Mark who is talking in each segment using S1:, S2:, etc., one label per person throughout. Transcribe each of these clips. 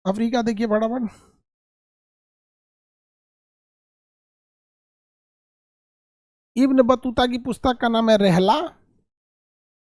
S1: Africa देखिए फटाफट। Ibn Battuta की पुस्तक का नाम है रहला।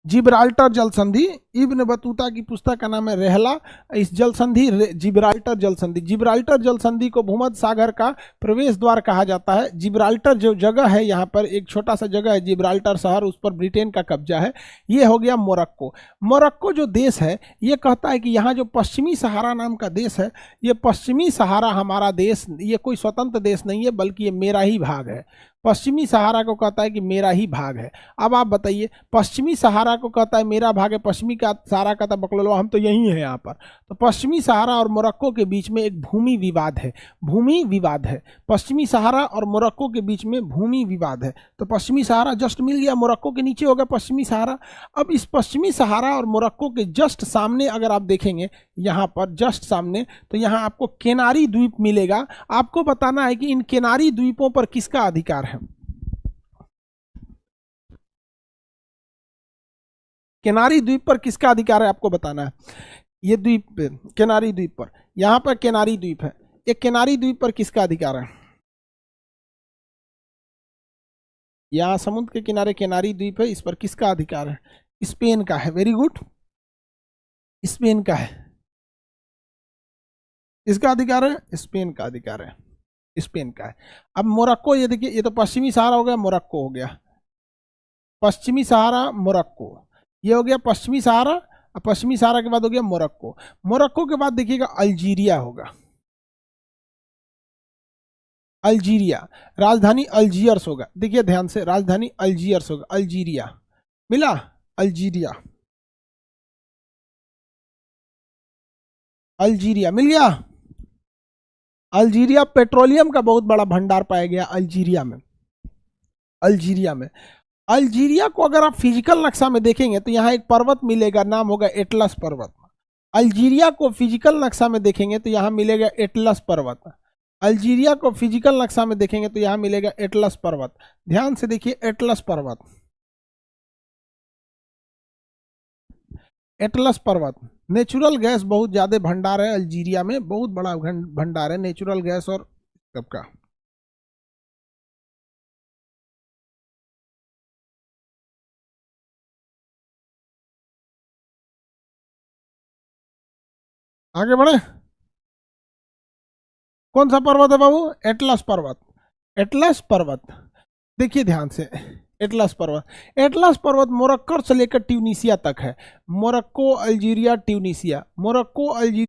S1: जिब्राल्टर जल संधि। इब्न बतूता की पुस्तक का नाम है रहला। इस जल संधि जिब्राल्टर जल संधि, जिब्राल्टर जल संधि को भूमध्य सागर का प्रवेश द्वार कहा जाता है। जिब्राल्टर जो जगह है, यहाँ पर एक छोटा सा जगह है जिब्राल्टर शहर, उस पर ब्रिटेन का कब्जा है। ये हो गया मोरक्को। मोरक्को जो देश है ये कहता है कि यहाँ जो पश्चिमी सहारा नाम का देश है, ये पश्चिमी सहारा हमारा देश, ये कोई स्वतंत्र देश नहीं है, बल्कि ये मेरा ही भाग है। पश्चिमी सहारा को कहता है कि मेरा ही भाग है। अब आप बताइए, पश्चिमी सहारा को कहता है मेरा भाग है, पश्चिमी का सहारा कहता है बकलोलो हम तो यही है यहाँ पर। तो पश्चिमी सहारा और मोरक्को के बीच में एक भूमि विवाद है, भूमि विवाद है। पश्चिमी सहारा और मोरक्को के बीच में भूमि विवाद है। तो पश्चिमी सहारा जस्ट मिल गया, मोरक्को के नीचे हो गया पश्चिमी सहारा। अब इस पश्चिमी सहारा और मोरक्को के जस्ट सामने अगर आप देखेंगे, यहाँ पर जस्ट सामने, तो यहाँ आपको केनारी द्वीप मिलेगा। आपको बताना है कि इन केनारी द्वीपों पर किसका अधिकार है। केनारी द्वीप पर किसका अधिकार है आपको बताना है। ये द्वीप पे, केनारी द्वीप पर, यहां पर केनारी द्वीप है, एक केनारी द्वीप पर किसका अधिकार है। यहाँ समुद्र के किनारे केनारी द्वीप है, इस पर किसका अधिकार है। स्पेन का है। वेरी गुड, स्पेन का है। इसका अधिकार है, स्पेन का अधिकार है, स्पेन का है। अब मोरक्को, ये देखिए, ये तो पश्चिमी सहारा हो गया, मोरक्को हो गया। पश्चिमी सहारा मोरक्को, ये हो गया पश्चिमी सहारा। अब पश्चिमी सहारा के बाद हो गया मोरक्को। मोरक्को के बाद देखिएगा अल्जीरिया होगा, अल्जीरिया। राजधानी अल्जियर्स होगा, देखिए ध्यान से, राजधानी अल्जियर्स होगा, अल्जीरिया मिला, अल्जीरिया, अल्जीरिया मिल गया। अल्जीरिया पेट्रोलियम का बहुत बड़ा भंडार पाया गया अल्जीरिया में, अल्जीरिया में। अल्जीरिया को अगर आप फिजिकल नक्शा में देखेंगे तो यहाँ एक पर्वत मिलेगा, नाम होगा एटलस पर्वत। अल्जीरिया को फिजिकल नक्शा में देखेंगे तो यहाँ मिलेगा एटलस पर्वत। अल्जीरिया को फिजिकल नक्शा में देखेंगे तो यहाँ मिलेगा एटलस पर्वत। ध्यान से देखिए, एटलस पर्वत, एटलस पर्वत। नेचुरल गैस बहुत ज्यादा भंडार है अल्जीरिया में, बहुत बड़ा भंडार है नेचुरल गैस और सबका। आगे बढ़े। कौन सा पर्वत है बाबू, एटलस पर्वत। एटलस पर्वत, देखिए ध्यान से, एटलस पर्वत, एटलस पर्वत मोरक्को से लेकर ट्यूनीसिया तक है। Morocco, Algeria, Tunisia, Morocco, Algeria.